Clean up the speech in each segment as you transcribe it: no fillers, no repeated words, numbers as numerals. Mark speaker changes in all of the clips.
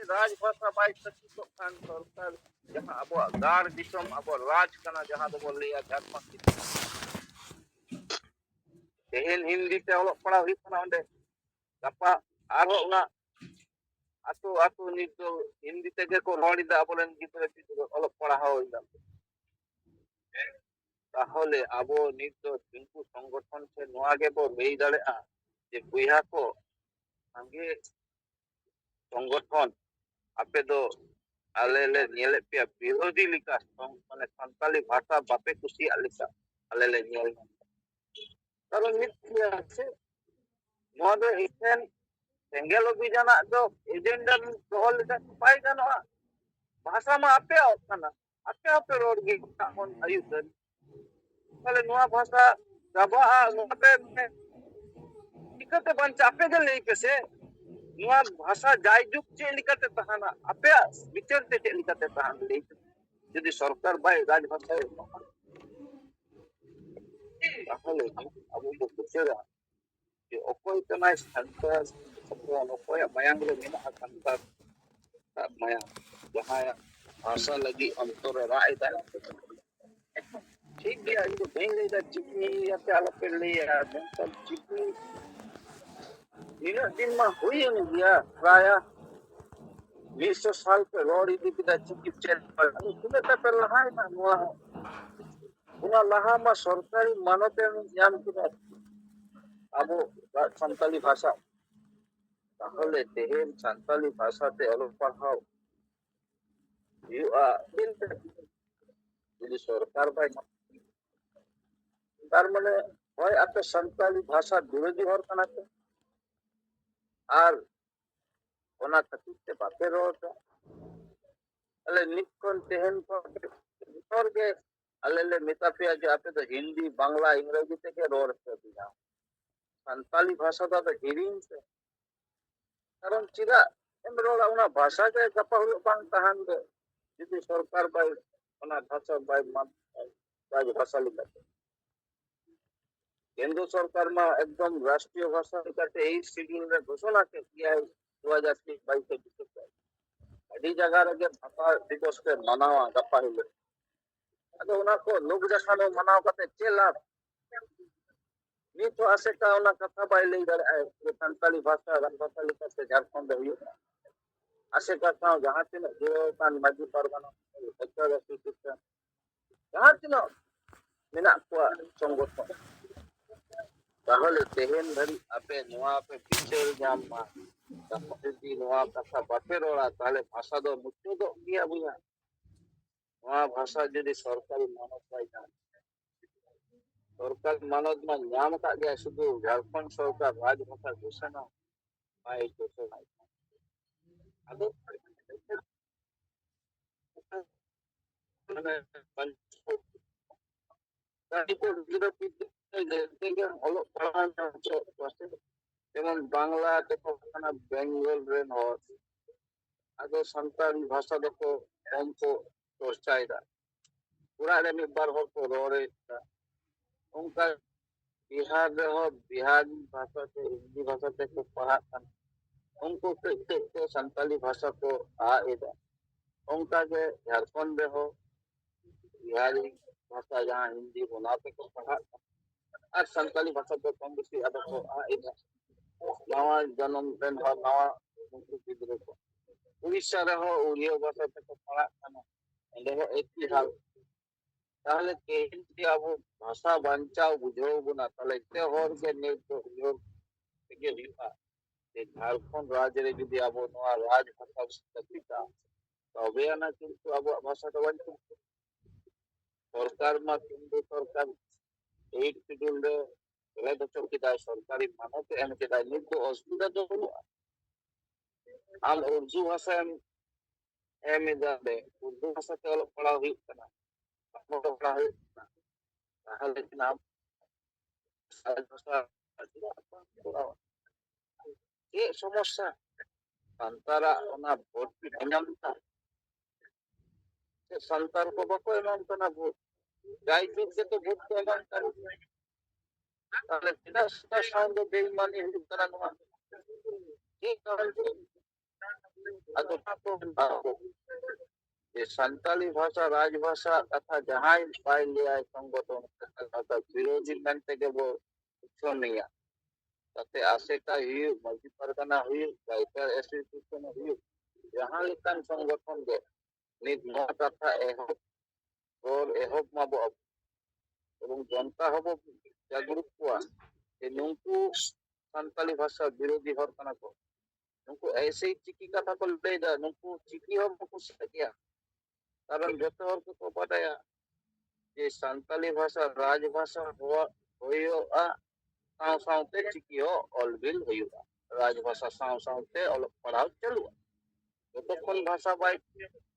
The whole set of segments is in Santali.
Speaker 1: राजभाषा बाय सचिव खान सरकार जहां अब गार दिसम अब राज कना जहां दो बोलिया झारखंड तेहन हिंदी ते ऑलोग पढ़ा हुई कना ओंडे गपा आरो उना आतो आतो नित दो हिंदी तेगे को रॉडिदा अबोलेन गिद्रे पिद्रे ऑलोग पढ़ा होइदा ताहले आबो नित दो दिनकु संगठन से नोआ गे बो लेई दाड़ेआ जे बुया को आगे संगठन आपे दो आले ले नेले पे विरोधी लिका माने संताली भाषा बापे कुसी आलिका आले ले नेल कारण नित्य আছে नोआ दो इथेन सेंगेल अभियान दो एजेंडा दोहल लेका पाई गानोआ भाषा मा आपे आउतना आपे रोड गे कोन आयुधन ताले नोआ भाषा जाबा नोआ पे निकते बंच आपे दे लेई पेसे नोआ भाषा जायजुक चे लिकते तहाना आपे विचरते चे लिकते तहान लेई यदि सरकार बाय राजभाषा ताहले आबो बो कुचेरा कि अकोय कनाय संतार अकोय अकोय मयांग रे मेना संतार माया जहां भाषा लगी अंतर राय दा ठीक गया इनको नहीं ले दा चिकनी या पे आला पे ले या सब चिकनी दिन में हुई नहीं गया प्राय 20 साल पे रोड इदी पिता चिकी चेल पर तुम्हें तो पर लहा है ना हुआ उना लहा में सरकारी मानते ज्ञान की अब संताली भाषा তাহলে তেহেন সান্তালি ভাষাতে অলপ পড়াও যদি সরকার বাই তার মানে হয় আপনি সান্তালি ভাষা বিরোধী হওয়ার কানাতে আর ওনা খাতিরতে বাপে রোটা তাহলে নিক্ষণ তেহেন ভিতরকে আলেলে মেতাপিয়া যে আপনি তো হিন্দি বাংলা ইংরেজি থেকে রোড দিনা সান্তালি ভাষাটা তো হিরিং কারণ চিরা এমরোলা ওনা ভাষা কে গপা হলো বাং তাহান দে যদি সরকার বাই ওনা ভাষা বাই ভাষা লিখাতে केंद्र सरकार में एकदम राष्ट्रीय भाषा लेकर शेड्यूल में घोषणा किया है 2022 अड़ी जगह रे भाषा दिवस के मनावा गप्पा हिल अदो उना को लोग जखानो मनाव कते चेला नी तो आसे का उना कथा बाय ले ये संताली भाषा भाषा लेकर से झारखंड हुई आसे का जहां से जो कान माजी परगना जहां से मेना को संगठन তাহলে তেহেন ধরি আপে নোয়া আপে বিচের জাম মা যদি নোয়া কথা বাপে রড়া তাহলে ভাষা দো মুক্তি দো গিয়া বুঝা নোয়া ভাষা যদি সরকারি মানত পাই না সরকার মানত মা নাম কা গিয়া শুধু ঝাড়খণ্ড সরকার রাজভাষা ঘোষণা পাই ঘোষণা আদো মানে যেমন বাংলা দেখো বেঙ্গল রেন হওয়ার আদো সান্তালি ভাষা দেখো অঙ্ক চর্চাইরা पूरा रे में बार हो तो रोरे उनका बिहार रे हो बिहारी भाषा से हिंदी भाषा से को पढ़ा उनको तो संताली भाषा को आएगा उनका के झारखंड में हो बिहारी भाषा जहाँ हिंदी बनाते को पढ़ा और संताली भाषा को कम बेसी आदत को आएगा नवा जन्म दिन हो नवा उनको किधर को उड़ीसा रे हो उड़िया भाषा से को पढ़ा देखो एक ही हाल তাহলে কেন্দ্রে আবো ভাষা বাঞ্চাও বুঝাও না তাহলে তে হর কে নেতো থেকে দিবা যে ঝাড়খণ্ড রাজ্যে যদি আবো নোয়া রাজভাষা স্থাপিতা তবে না কিন্তু আবো ভাষাটা বাঞ্চা সরকার মা কেন্দ্র সরকার এই শিডিউল রে রেড চৌকিদার সরকারি মানতে এম কে দাই নিতো অসুবিধা তো হলো আল উর্দু ভাষা এম যাবে উর্দু ভাষাতে অলপ পড়া হইছে না পড়া হইছে না তাহলে নাম ये समस्या संतारा ओना भोट की ढंगमता से संतार को बको एमन तना भोट गाय जुग से तो भोट को एमन कर ताले सीधा सीधा शांत बेईमानी हिंदू तना नुआ ये कारण ᱟᱫᱚ ᱚᱱᱟ ᱠᱚ ᱢᱮᱱᱟᱜᱼᱟ যে সান্তালি ভাষা রাজভাষা কথা যাহাই পাই লিয়ায় সংগঠন ভাষা বিরোধী মেন থেকে বো উচ্চনীয় তাতে আশেটা হুᱭᱩᱜ মাঝি পারগানা হুᱭᱩᱜ গাইকার অ্যাসোসিয়েশন হুᱭᱩᱜ যাহা লেকান সংগঠন গে নিজ নয়া কথা এহব রোল এহব মাবো এবং জনতা হব জাগরুক কোয়া যে নুনকু সান্তালি ভাষা বিরোধী হর কানা কো নুনকু ऐसे ही चिकी कथा को लेदा नुनकु चिकी हो कुछ किया कारण जतो हर को बताया যে সান্তালি ভাষা রাজভাষা হওয়া সাথে চিকিও অলবিল হইবা রাজভাষা সাথে অলপ পড়াও চালুয়া যতক্ষণ ভাষা বাই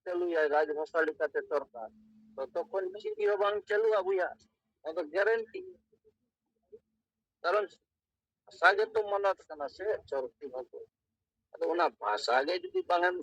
Speaker 1: চালুয়া রাজভাষা লিখাতে সরকার ততক্ষণ চিকিও বাং চালুয়া বুয়া অত গ্যারেন্টি কারণ ভাষাকে তো মানত কানা সে চরতি ভাবে আদো ওনা ভাষাকে যদি বাঙান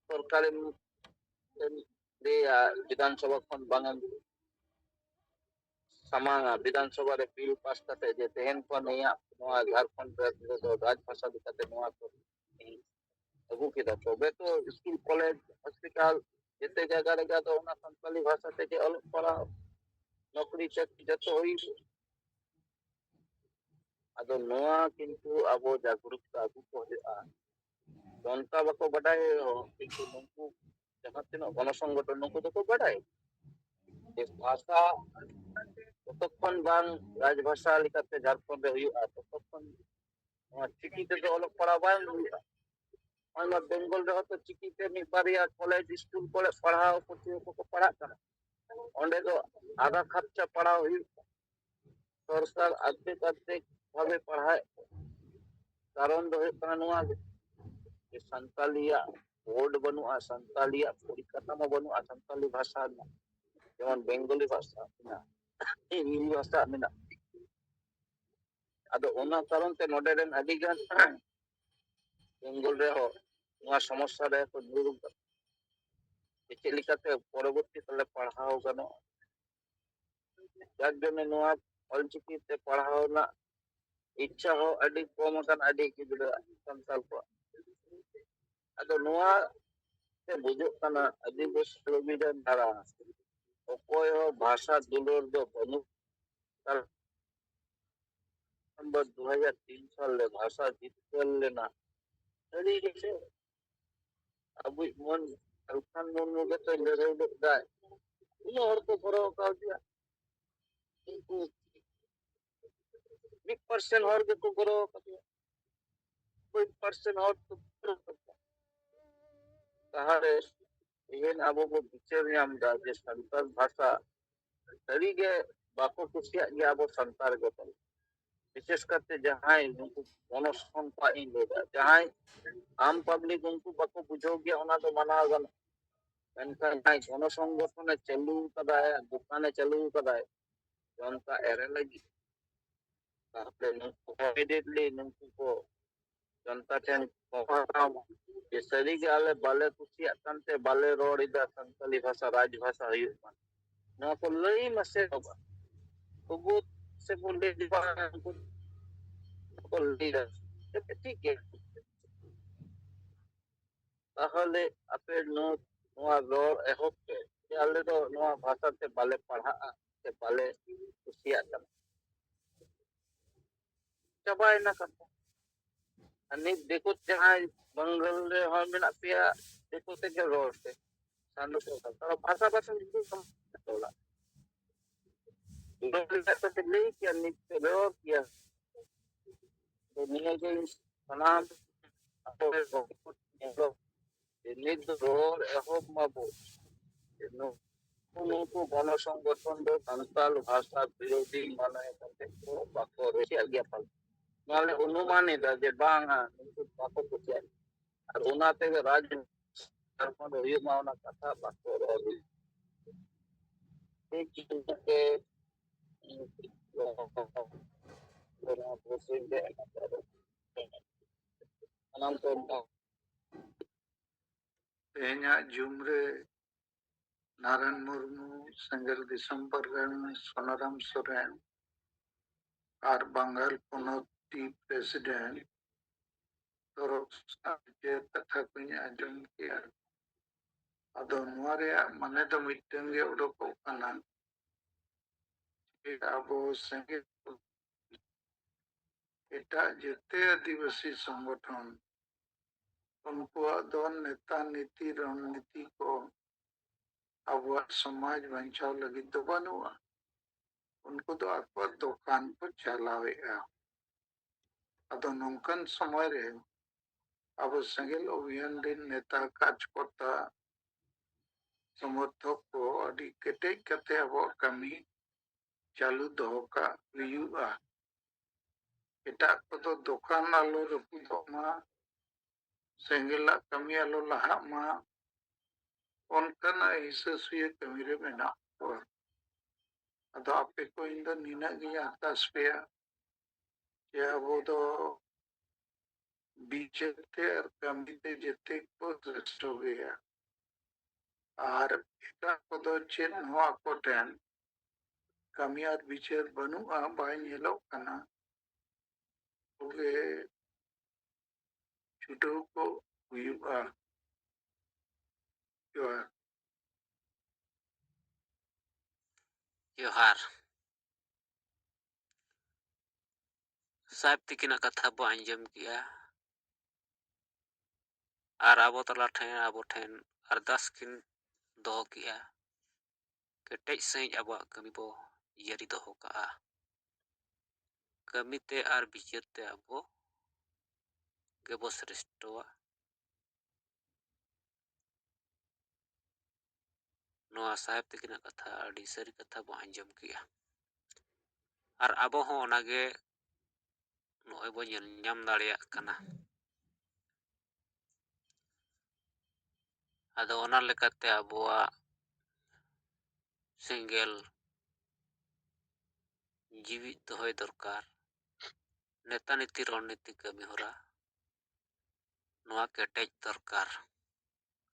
Speaker 1: সরকারের বিধানসভা খন বাঙান samanga বিধানসভা রে বিল পাস কাতে যে তেহেন ko niya noa ঝাড়খণ্ড রাজভাষা লিখাতে noa ko agu kita tobe to school college hospital যেতে জায়গা রেগা তো ওনা সান্তালি ভাষা থেকে অলপ পড়া নকরি চাকরি যত হই আদো নোয়া কিন্তু আবো জাগরুকতা আবু ko জনতা বাকো বাডায় কিন্তু নুনকু jahat tino গণসংগঠন নুনকু তো বাডায় যে ভাষা ততক্ষণ বাং রাজভাষা লিখাতে ঝাড়খণ্ডে হুᱭᱩᱜᱼᱟ ততক্ষণ চিকিতে তো অলপ পড়া বাং হুᱭᱩᱜᱼᱟ আমরা বেঙ্গল রে হয়তো চিকিতে মিদ বারিয়া কলেজ স্কুল কলেজ পড়াও করতে ko পড়াক কানা onde do আধা খরচা পড়াও হুᱭᱩᱜᱼᱟ সরকার আর্থিক ভাবে পড়ায় কারণ do হুᱭᱩᱜ কানা নোয়া যে সান্তালিয়া বোর্ড বানুয়া সান্তালিয়া পরিকাঠামো বানুয়া সান্তালি ভাষা যেমন বেঙ্গলি ভাষা না হিন্দি ভাষা মেনা ᱟᱫᱚ ᱚᱱᱟ ᱠᱟᱨᱚᱱ ᱛᱮ ᱱᱚᱰᱮ ᱨᱮᱱ ᱟᱹᱰᱤ ᱜᱟᱱ বেঙ্গল ᱨᱮᱦᱚᱸ ᱱᱚᱣᱟ ᱥᱚᱢᱚᱥᱥᱟ ᱨᱮ ᱠᱚ ᱧᱩᱨᱩᱜ ᱪᱮᱫ ᱞᱮᱠᱟᱛᱮ ᱯᱚᱨᱚᱵᱚᱨᱛᱤ ᱠᱟলে ᱯᱟᱲᱦᱟᱣ ᱜᱟᱱᱚᱜᱼᱟ যার জন্য নোয়া অলচিকি তে পড়াও না ইচ্ছা হো আডি কম কান আডি গিদরা সান্তাল ko ᱟᱫᱚ নোয়া তে বুঝᱚᱜ ᱠᱟᱱᱟ ᱟᱹᱫᱤᱵᱟᱹᱥᱤ ᱥᱚᱝᱵᱤᱫᱷᱟᱱ ধারা ᱚᱠᱚᱭ ᱦᱚᱸ ᱵᱷᱟষᱟ ᱫᱩᱞᱟᱹᱲ ᱫᱚ ᱵᱟᱹᱱᱩᱜ नवंबर 2003 साल ले भाषा जितकर लेना अरे जैसे अब मन अल्फान मुर्मू के तो लड़ाई लगता है इन और को करो कर दिया 1% और के तो करो कर दिया कोई परसेंट और तो करो कहा रे इवन अब वो पिक्चर में हम जाके संताल भाषा तरी के बाको कुछ या अब संताल के तो विशेष करते जहाँ उनको गणसंघ का इन लेगा जहाँ आम पब्लिक उनको बाको बुझोगे उन्हें तो मना गन मेनखान जाय गणसंगठने चालू कदाय दुकाने चालू कदाय जनता एरे लगी तापरे नुकु इमिडिएटली नुकु को जनता ठेन कोहाम ये सरी के आले बाले कुसिया कांते बाले रोड इदा संताली भाषा राजभाषा हुयुमा ना को लई मसे होगा तो से बोले दीवाना को लीडर ठीक है তাহলে আপের নোয়া রোড এহব কে আলে তো নোয়া ভাষাতে বালে পড়া তে বালে কুসিয়া কানা চাবাই না কানা अनि देखो जहाँ बंगाल रे हम मेना पिया देखो ते के रोड से सांदो को तो भाषा भाषा हिंदी कम होला इंग्लिश तो ते ले कि अनि ते रो किया तो निये के सलाम आपो নিজ রোড এহব মাবো নুকু গণসংগঠন দো সান্তাল ভাষা বিরোধী মানে কাতে ko bako resi agya pal নালে অনুমান এটা যে বাংলা নুকু bako kusiya আর ওনা থেকে রাজ ঝাড়খণ্ড হুᱭᱩᱜ ᱚᱱᱟ ᱠᱟᱛᱷᱟ bako rodi এই চিন্তাকে
Speaker 2: Tehnya jumre Naran Murmu, Sangal Disam Pargana, Sonaram Soren, আর বাঙাল 15টি প্রেসিডেন্ট ᱛᱚᱨᱚᱯ ᱡᱮ ᱠᱟᱛᱷᱟ ᱠᱚᱧ ᱟᱸᱡᱚᱢ ᱠᱮᱜᱼᱟ ᱟᱫᱚ ᱱᱚᱣᱟ ᱨᱮᱭᱟᱜ ᱢᱟᱱᱮ ᱫᱚ ᱢᱤᱫᱴᱟᱝ ᱜᱮ ᱩᱰᱩᱠᱚᱜ ᱠᱟᱱᱟ ᱡᱮ ᱟᱵᱚ ᱥᱮᱸᱜᱮᱞ ᱮᱴᱟᱜ ᱡᱮᱛᱮ ᱟᱹᱫᱤᱵᱟᱹᱥᱤ ᱥᱚᱝᱜᱚᱴᱷᱚᱱ ᱩᱱᱠᱩᱣᱟᱜ ᱫᱚ ᱱᱮᱛᱟ ᱱᱤᱛᱤ ᱨᱚณᱱᱤᱛᱤ ᱠᱚ ᱟᱵᱚᱣᱟᱜ ᱥᱚᱢᱟᱡᱽ ᱵᱟᱧᱪᱟᱣ ᱞᱟᱹᱜᱤᱫ ᱫᱚ ᱵᱟᱹᱱᱩᱜᱼᱟ. उनको तो आकर दुकान पर चलावेगा अदो नौकन समय रे अब संगेल अभियान दिन नेता कार्यकर्ता समर्थक को अड़ी केटेज कते अब कमी चालू दोहो का हुयुआ एटा को तो दुकान आलो रपुदमा संगेला कमी आलो लहा मा उनकना हिस्से कमी रे मेना अदो आपे को इंदो नीना गिया आकाश पे ये अब तो बीजेते और कमिते जेते को श्रेष्ठ हो गया और एटा को तो चेन हुआ को टेन कमी और विचार बनुआ बाय नेलो कना ओगे छुटो को हुआ जो
Speaker 3: जोहार साहेब तिकिना कथा बो आंजम किया और आबो तला ठेन आबो ठेन अरदास किन दोहो किया केटेज सही आबो कमी बो यारी दोहो का कमीते और बिचारते आबो गेबो श्रेष्ठवा नोआ साहेब तिकिना कथा अडी सरी कथा बो आंजम किया और आबो हो ओनागे नोय बो ñam दाड़िया कना आदो ओना लेकाते आबोआ सेंगेल जीवित दोहय दरकार नेता नीति रणनीति कमी होरा नोआ केटेज दरकार